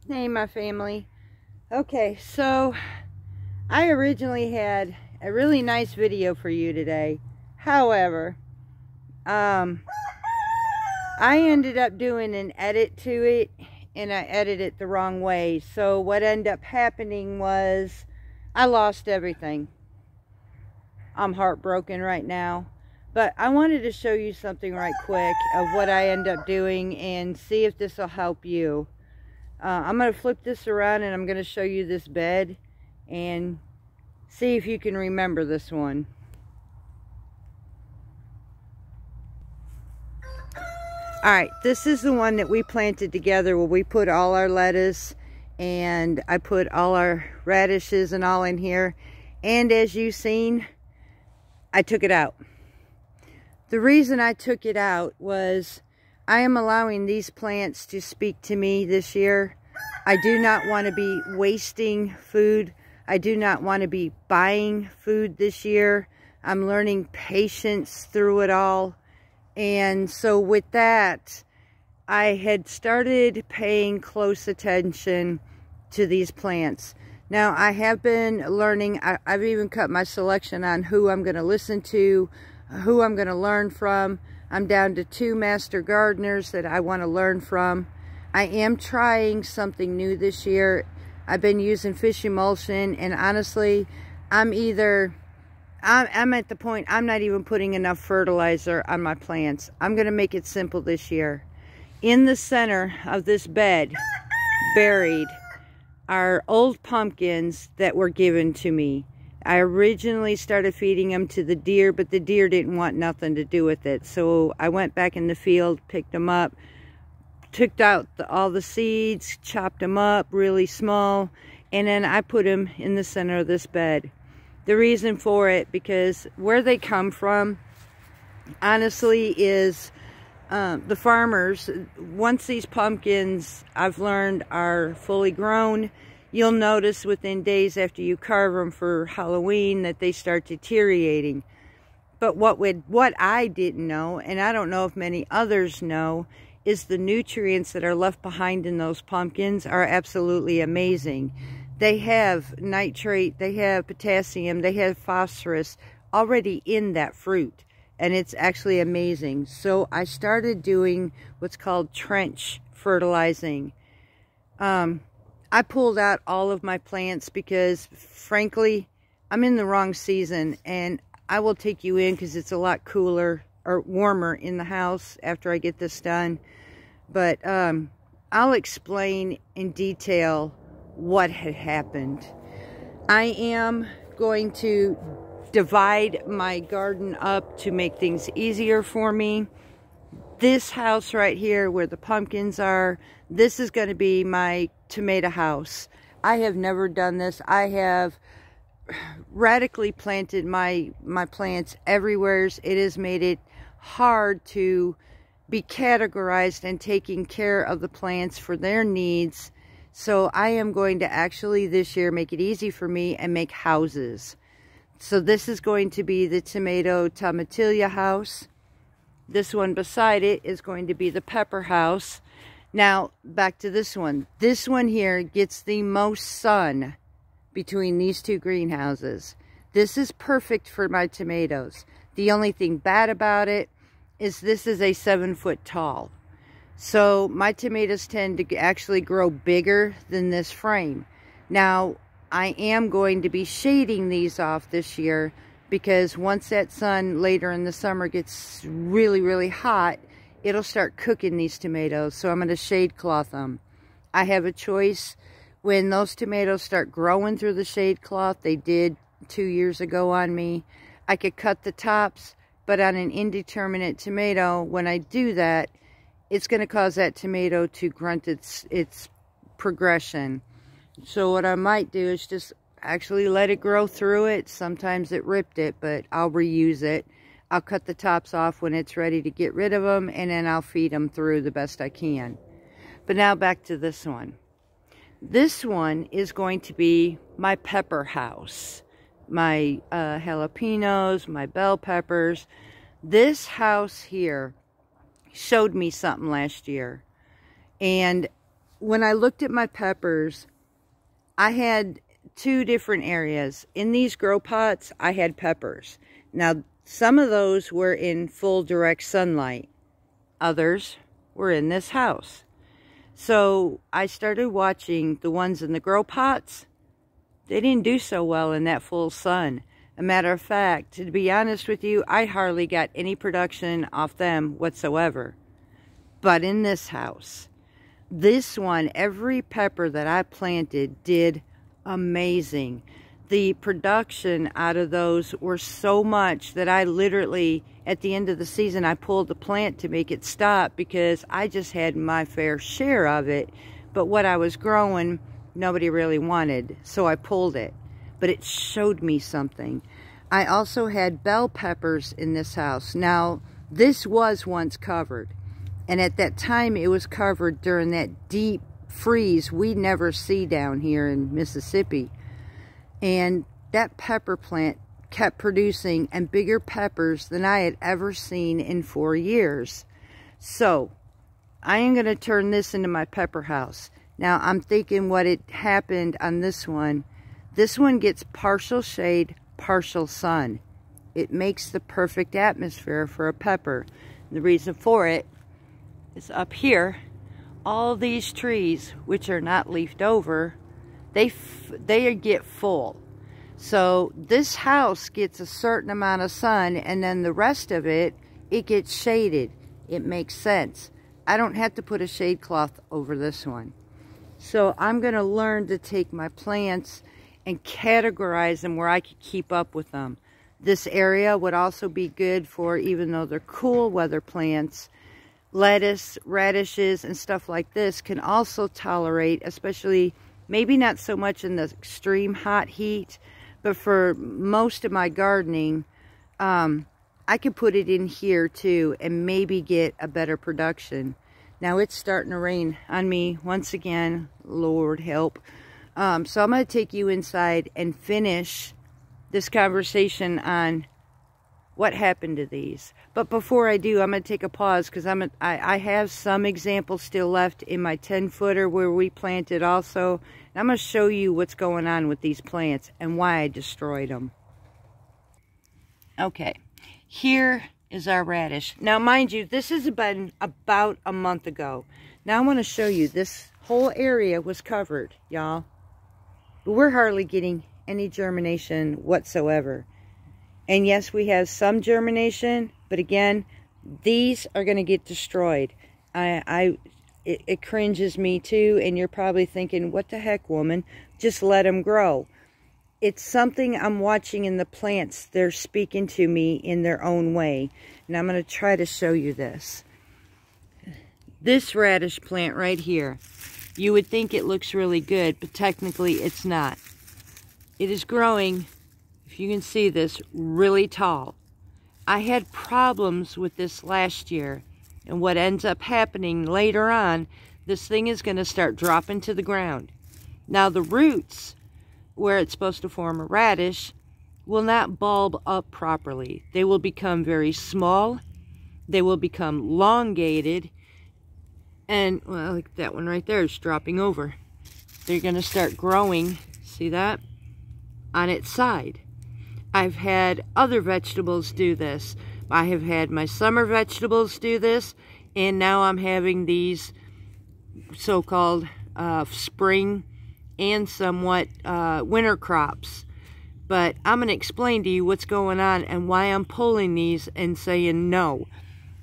Hey, my family. Okay, so I originally had a really nice video for you today. However, I ended up doing an edit to it, and I edited it the wrong way. So what ended up happening was I lost everything. I'm heartbroken right now. But I wanted to show you something right quick of what I end up doing and see if this will help you. I'm going to flip this around and I'm going to show you this bed and see if you can remember this one. Alright, this is the one that we planted together where we put all our lettuce and I put all our radishes and all in here. And as you've seen, I took it out. The reason I took it out was I am allowing these plants to speak to me this year. I do not want to be wasting food. I do not want to be buying food this year. I'm learning patience through it all. And so with that, I had started paying close attention to these plants. Now, I have been learning. I've even cut my selection on who I'm going to listen to, who I'm going to learn from. I'm down to 2 master gardeners that I want to learn from. I am trying something new this year. I've been using fish emulsion, and honestly, I'm at the point I'm not even putting enough fertilizer on my plants. I'm going to make it simple this year. In the center of this bed, buried, are old pumpkins that were given to me. I originally started feeding them to the deer, but the deer didn't want nothing to do with it. So I went back in the field, picked them up, took out all the seeds, chopped them up really small, and then I put them in the center of this bed. The reason for it, because where they come from, honestly, is the farmers, once these pumpkins, I've learned, are fully grown, you'll notice within days after you carve them for Halloween that they start deteriorating. But what I didn't know, and I don't know if many others know, is the nutrients that are left behind in those pumpkins are absolutely amazing. They have nitrate, they have potassium, they have phosphorus already in that fruit. And it's actually amazing. So I started doing what's called trench fertilizing. I pulled out all of my plants because, frankly, I'm in the wrong season. And I will take you in because it's a lot cooler or warmer in the house after I get this done. But I'll explain in detail what had happened. I am going to divide my garden up to make things easier for me. This house right here where the pumpkins are, this is going to be my tomato house. I have never done this. I have radically planted my plants everywhere. It has made it hard to be categorized and taking care of the plants for their needs. So I am going to actually this year make it easy for me and make houses. So this is going to be the tomato tomatillia house. This one beside it is going to be the pepper house. Now, back to this one. This one here gets the most sun between these 2 greenhouses. This is perfect for my tomatoes. The only thing bad about it is this is a 7 foot tall. So my tomatoes tend to actually grow bigger than this frame. Now, I am going to be shading these off this year because once that sun later in the summer gets really, really hot, it'll start cooking these tomatoes. So I'm going to shade cloth them. I have a choice. When those tomatoes start growing through the shade cloth, they did 2 years ago on me, I could cut the tops, but on an indeterminate tomato, when I do that, it's going to cause that tomato to grunt its progression. So what I might do is just actually let it grow through it. Sometimes it ripped it, but I'll reuse it. I'll cut the tops off when it's ready to get rid of them, and then I'll feed them through the best I can. But now back to this one. This one is going to be my pepper house. My jalapenos, my bell peppers. This house here showed me something last year. And when I looked at my peppers, I had two different areas. In these grow pots, I had peppers. Now, some of those were in full direct sunlight. Others were in this house. So I started watching the ones in the grow pots. They didn't do so well in that full sun. A matter of fact, to be honest with you, I hardly got any production off them whatsoever. But in this house, this one, every pepper that I planted did amazing. The production out of those were so much that I literally, at the end of the season, I pulled the plant to make it stop because I just had my fair share of it. But what I was growing, nobody really wanted, so I pulled it. But it showed me something. I also had bell peppers in this house. Now, this was once covered. And at that time, it was covered during that deep freeze we never see down here in Mississippi. And that pepper plant kept producing and bigger peppers than I had ever seen in 4 years. So, I am going to turn this into my pepper house. Now, I'm thinking what had happened on this one. This one gets partial shade, partial sun. It makes the perfect atmosphere for a pepper. And the reason for it is up here, all these trees, which are not leafed over, they get full. So this house gets a certain amount of sun, and then the rest of it gets shaded. It makes sense. I don't have to put a shade cloth over this one. So I'm going to learn to take my plants and categorize them where I could keep up with them. This area would also be good for, even though they're cool weather plants, lettuce, radishes, and stuff like this can also tolerate, especially maybe not so much in the extreme hot heat, but for most of my gardening, I could put it in here too and maybe get a better production. Now it's starting to rain on me once again, Lord help. So I'm going to take you inside and finish this conversation on what happened to these. But before I do, I'm going to take a pause because I have some examples still left in my 10-footer where we planted also. And I'm going to show you what's going on with these plants and why I destroyed them. Okay, here is our radish. Now, mind you, this has been about a month ago. Now I want to show you this whole area was covered, y'all. But we're hardly getting any germination whatsoever. And yes, we have some germination, but again, these are going to get destroyed. It cringes me too, and you're probably thinking, what the heck, woman? Just let them grow. It's something I'm watching in the plants. They're speaking to me in their own way. And I'm going to try to show you this. This radish plant right here, you would think it looks really good, but technically it's not. It is growing, if you can see this, really tall. I had problems with this last year, and what ends up happening later on, this thing is going to start dropping to the ground. Now the roots, where it's supposed to form a radish, will not bulb up properly. They will become very small, they will become elongated, and, well, like that one right there is dropping over. They're going to start growing, see that, on its side. I've had other vegetables do this. I have had my summer vegetables do this, and now I'm having these so-called spring and somewhat winter crops. But I'm going to explain to you what's going on and why I'm pulling these and saying no.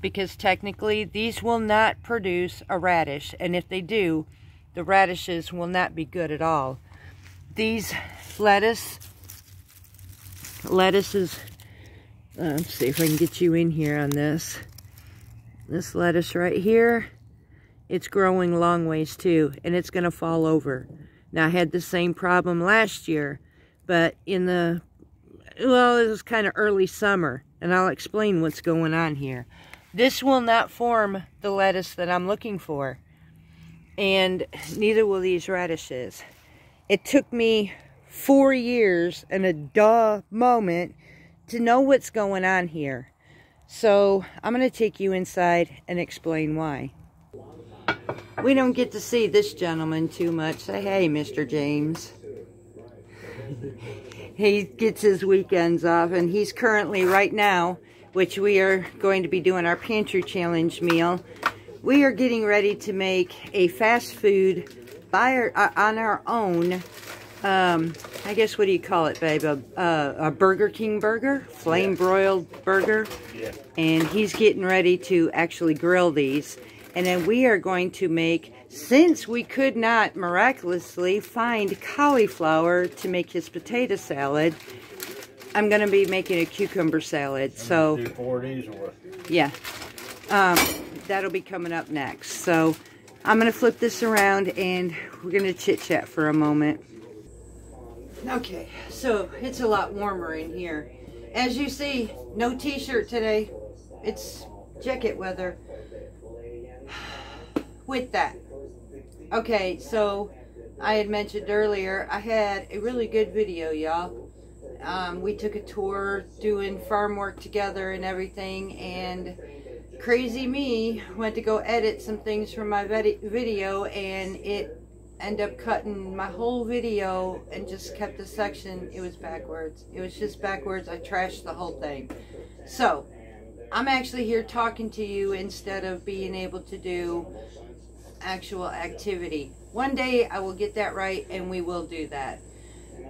Because technically, these will not produce a radish. And if they do, the radishes will not be good at all. These lettuces, let's see if I can get you in here on this. This lettuce right here, it's growing long ways too, and it's going to fall over. Now, I had the same problem last year, but in the, well, it was kind of early summer, and I'll explain what's going on here. This will not form the lettuce that I'm looking for, and neither will these radishes. It took me 4 years and a duh moment to know what's going on here. So I'm going to take you inside and explain why. We don't get to see this gentleman too much. Say hey, Mr. James. He gets his weekends off, and he's currently right now, which we are going to be doing our pantry challenge meal. We are getting ready to make a fast food on our own. I guess, what do you call it, babe? A Burger King burger, flame broiled burger. Yeah. And he's getting ready to actually grill these. And then we are going to make, since we could not miraculously find cauliflower to make his potato salad, I'm going to be making a cucumber salad. So, do 4 days worth. Yeah. That'll be coming up next. So, I'm going to flip this around and we're going to chit-chat for a moment. Okay, so it's a lot warmer in here. As you see, no t-shirt today. It's jacket weather. With that, okay, so I had mentioned earlier I had a really good video, y'all. We took a tour doing farm work together and everything, and crazy me went to go edit some things from my video, and it ended up cutting my whole video and just kept the section. It was backwards. It was just backwards. I trashed the whole thing. So I'm actually here talking to you instead of being able to do actual activity. One day I will get that right, and we will do that.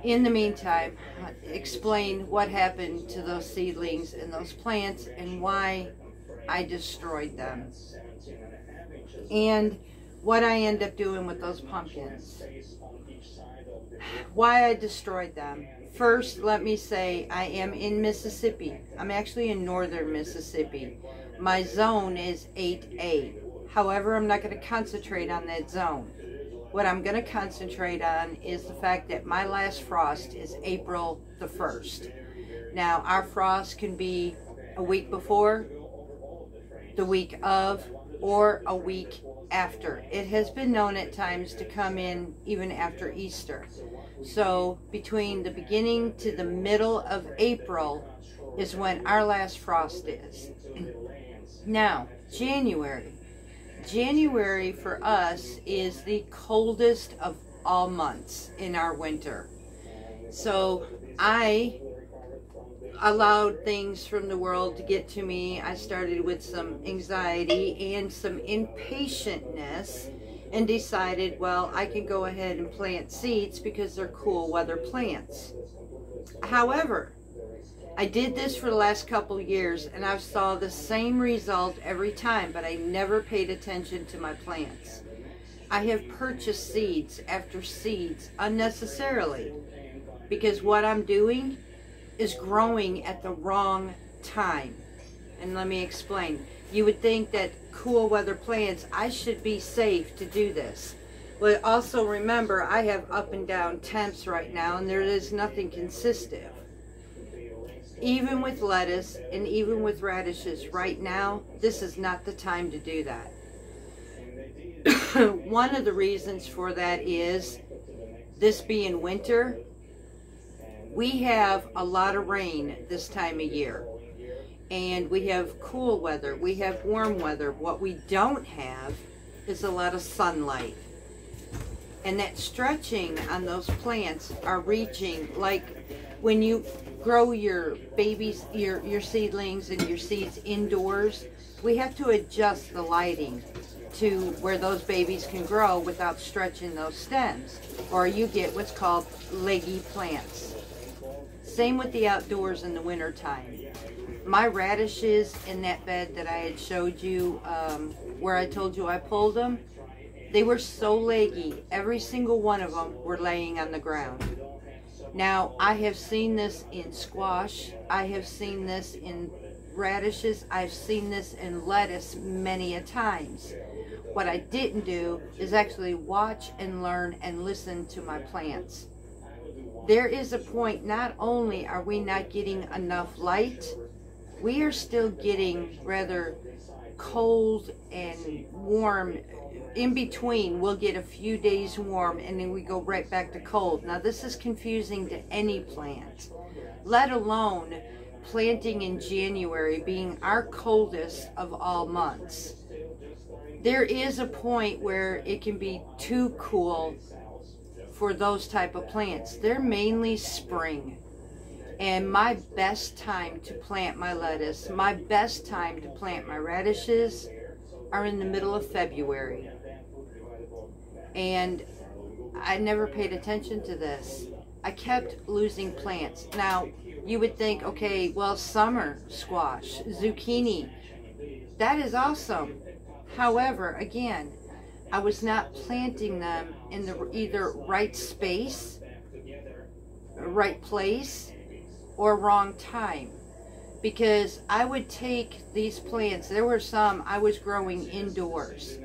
In the meantime, explain what happened to those seedlings and those plants and why I destroyed them, and what I end up doing with those pumpkins, why I destroyed them. First, let me say I am in Mississippi. I'm actually in northern Mississippi. My zone is 8A. However, I'm not going to concentrate on that zone. What I'm going to concentrate on is the fact that my last frost is April the 1st. Now, our frost can be a week before, the week of, or a week after. It has been known at times to come in even after Easter. So, between the beginning to the middle of April is when our last frost is. Now, January for us is the coldest of all months in our winter. So I allowed things from the world to get to me. I started with some anxiety and some impatientness and decided, well, I can go ahead and plant seeds because they're cool weather plants. However, I did this for the last couple years, and I saw the same result every time, but I never paid attention to my plants. I have purchased seeds after seeds unnecessarily, because what I'm doing is growing at the wrong time. And let me explain. You would think that cool weather plants, I should be safe to do this. But also remember, I have up and down temps right now, and there is nothing consistent. Even with lettuce and even with radishes right now, this is not the time to do that. One of the reasons for that is, this being winter, we have a lot of rain this time of year. And we have cool weather, we have warm weather. What we don't have is a lot of sunlight. And that stretching on those plants are reaching, like when you grow your babies, your seedlings and your seeds indoors, we have to adjust the lighting to where those babies can grow without stretching those stems, or you get what's called leggy plants. Same with the outdoors in the winter time. My radishes in that bed that I had showed you, where I told you I pulled them, they were so leggy, every single one of them were laying on the ground. Now, I have seen this in squash, I have seen this in radishes, I've seen this in lettuce many a times. What I didn't do is actually watch and learn and listen to my plants. There is a point, not only are we not getting enough light, we are still getting rather cold and warm. In between, we'll get a few days warm and then we go right back to cold. Now, this is confusing to any plant, let alone planting in January being our coldest of all months. there is a point where it can be too cool for those type of plants. They're mainly spring. And my best time to plant my lettuce, my best time to plant my radishes are in the middle of February. And I never paid attention to this. I kept losing plants. Now, you would think, okay, well, summer squash, zucchini, that is awesome. However, again, I was not planting them in the either right space, right place, or wrong time. Because I would take these plants, there were some I was growing indoors,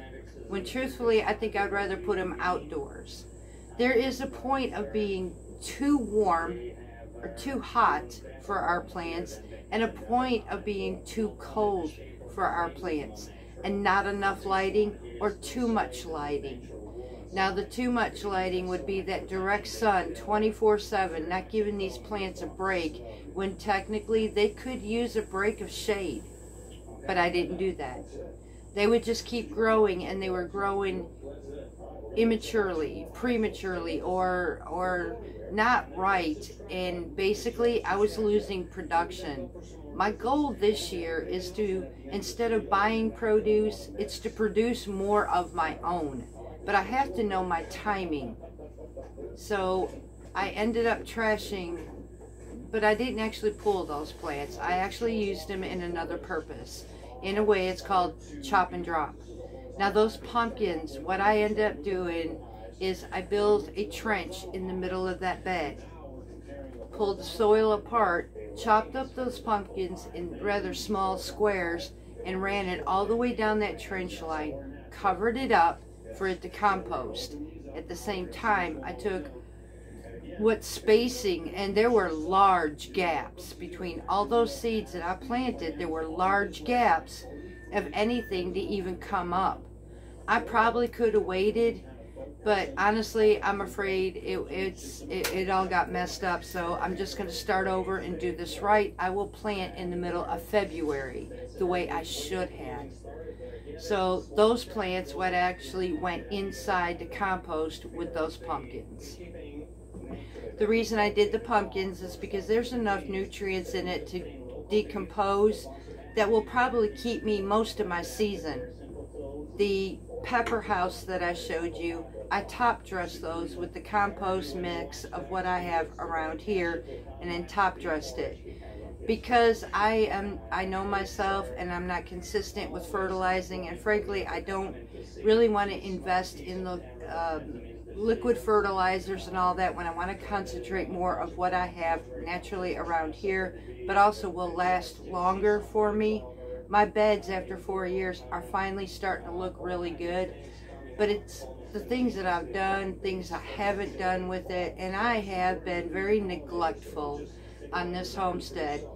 when truthfully I think I'd rather put them outdoors. There is a point of being too warm or too hot for our plants, and a point of being too cold for our plants, and not enough lighting or too much lighting. Now, the too much lighting would be that direct sun 24/7, not giving these plants a break, when technically they could use a break of shade. But I didn't do that. They would just keep growing, and they were growing immaturely, prematurely, or not right. And basically, I was losing production. My goal this year is to, instead of buying produce, it's to produce more of my own. But I have to know my timing. So I ended up trashing, but I didn't actually pull those plants. I actually used them in another purpose. In a way, it's called chop and drop. Now, those pumpkins, what I end up doing is I build a trench in the middle of that bed, pulled the soil apart, chopped up those pumpkins in rather small squares, and ran it all the way down that trench line, covered it up for it to compost. At the same time, I took what spacing, and there were large gaps between all those seeds that I planted. There were large gaps of anything to even come up. I probably could have waited, but honestly, I'm afraid it all got messed up. So I'm just going to start over and do this right. I will plant in the middle of February the way I should have. So those plants, what actually went inside the compost with those pumpkins. The reason I did the pumpkins is because there's enough nutrients in it to decompose that will probably keep me most of my season. The pepper house that I showed you, I top dressed those with the compost mix of what I have around here, and then top dressed it. Because I know myself, and I'm not consistent with fertilizing, and frankly I don't really want to invest in the liquid fertilizers and all that when I want to concentrate more of what I have naturally around here, but also will last longer for me. My beds after 4 years are finally starting to look really good, but it's the things that I've done, things I haven't done with it, and I have been very neglectful on this homestead.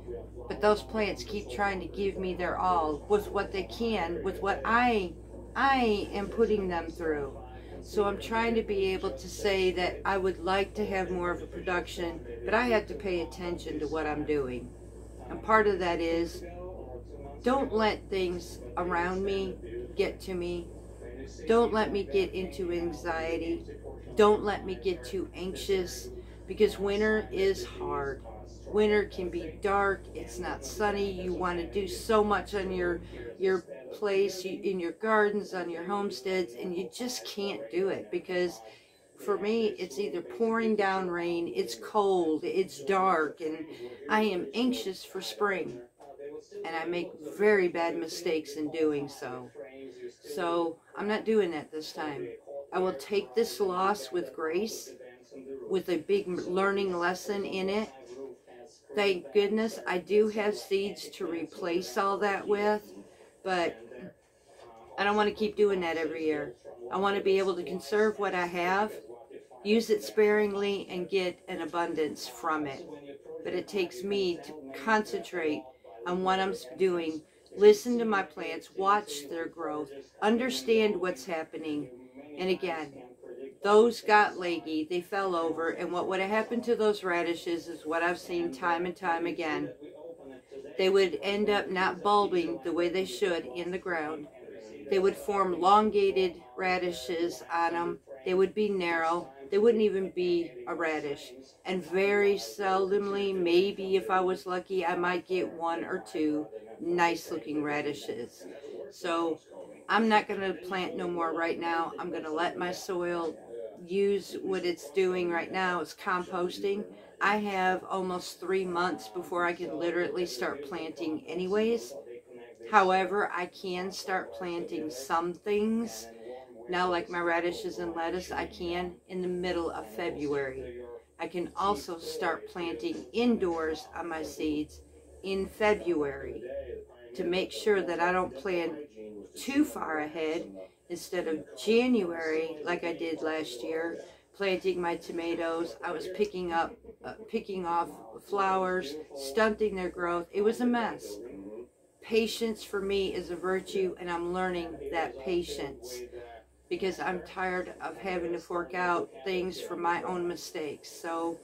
But those plants keep trying to give me their all with what they can, with what I am putting them through. So I'm trying to be able to say that I would like to have more of a production, but I have to pay attention to what I'm doing. And part of that is, don't let things around me get to me. Don't let me get into anxiety. Don't let me get too anxious, because winter is hard. Winter can be dark, it's not sunny, you want to do so much on your place, in your gardens, on your homesteads, and you just can't do it, because for me it's either pouring down rain, it's cold, it's dark, and I am anxious for spring, and I make very bad mistakes in doing so. So I'm not doing that this time. I will take this loss with grace, with a big learning lesson in it. Thank goodness I do have seeds to replace all that with, but I don't want to keep doing that every year. I want to be able to conserve what I have, use it sparingly, and get an abundance from it. But it takes me to concentrate on what I'm doing, listen to my plants, watch their growth, understand what's happening. And again, those got leggy, they fell over, and what would have happened to those radishes is what I've seen time and time again. They would end up not bulbing the way they should in the ground. they would form elongated radishes on them. They would be narrow. They wouldn't even be a radish. And very seldomly, maybe if I was lucky, I might get one or two nice looking radishes. So I'm not going to plant no more right now. I'm going to let my soil use what it's doing right now. It's composting. I have almost 3 months before I can literally start planting anyways. However, I can start planting some things now, like my radishes and lettuce. I can in the middle of February. I can also start planting indoors on my seeds in February to make sure that I don't plant too far ahead instead of January like I did last year. Planting my tomatoes, I was picking off flowers, stunting their growth. It was a mess. Patience for me is a virtue, and I'm learning that patience because I'm tired of having to fork out things for my own mistakes. So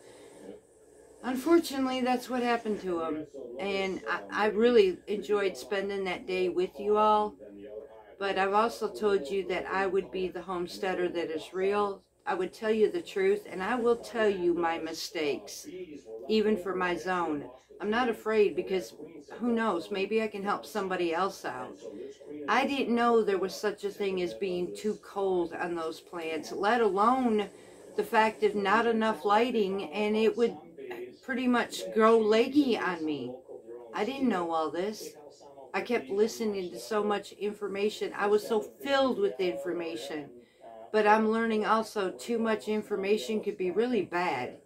unfortunately, that's what happened to them. And I really enjoyed spending that day with you all. But I've also told you that I would be the homesteader that is real. I would tell you the truth, and I will tell you my mistakes, even for my zone. I'm not afraid because who knows, maybe I can help somebody else out. I didn't know there was such a thing as being too cold on those plants, let alone the fact of not enough lighting, and it would pretty much grow leggy on me. I didn't know all this. I kept listening to so much information. I was so filled with information. But I'm learning also too much information could be really bad.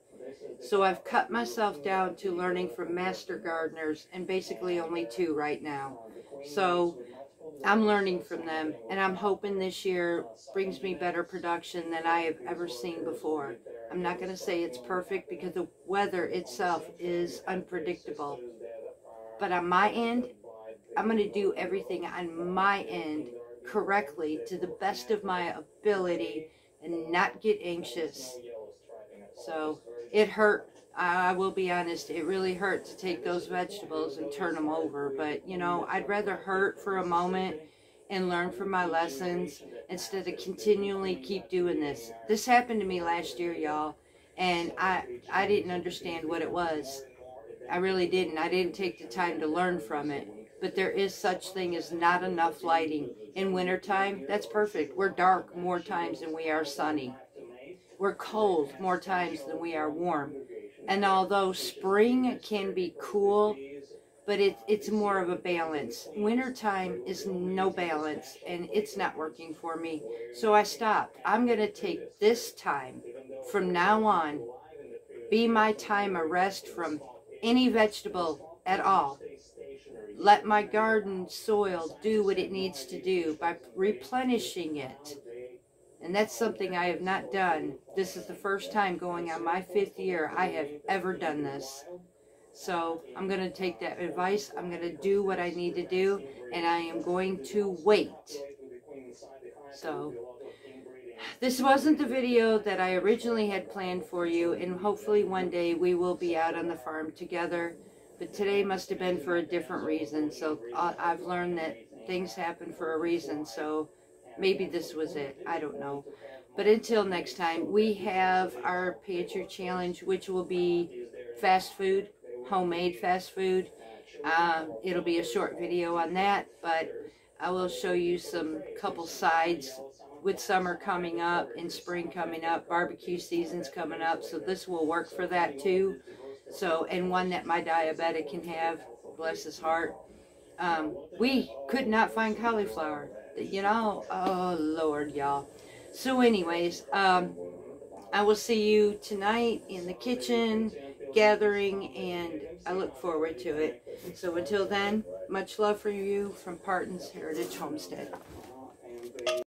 So I've cut myself down to learning from master gardeners, and basically only 2 right now. So I'm learning from them, and I'm hoping this year brings me better production than I have ever seen before. I'm not going to say it's perfect because the weather itself is unpredictable. But on my end, I'm going to do everything on my end correctly to the best of my ability and not get anxious. So it hurt. I will be honest, it really hurt to take those vegetables and turn them over. But, you know, I'd rather hurt for a moment and learn from my lessons instead of continually keep doing this. This happened to me last year, y'all, and I didn't understand what it was. I really didn't. I didn't take the time to learn from it. But there is such thing as not enough lighting. In wintertime, that's perfect. We're dark more times than we are sunny. We're cold more times than we are warm. And although spring can be cool, but it's more of a balance. Wintertime is no balance, and it's not working for me. So I stopped. I'm going to take this time from now on, be my time of rest from any vegetable at all. Let my garden soil do what it needs to do by replenishing it. And that's something I have not done. This is the first time going on my 5th year I have ever done this. So I'm going to take that advice. I'm going to do what I need to do. And I am going to wait. So this wasn't the video that I originally had planned for you. And hopefully one day we will be out on the farm together. But today must have been for a different reason. So I've learned that things happen for a reason. So maybe this was it. I don't know. But until next time, we have our pantry challenge, which will be fast food, homemade fast food. It'll be a short video on that, but I will show you some couple sides with summer coming up and spring coming up. Barbecue season's coming up, so this will work for that too. So, and one that my diabetic can have, bless his heart. We could not find cauliflower, you know. Oh Lord, y'all. So anyways, I will see you tonight in the kitchen gathering, and I look forward to it. So until then, much love for you from Parton's Heritage Homestead.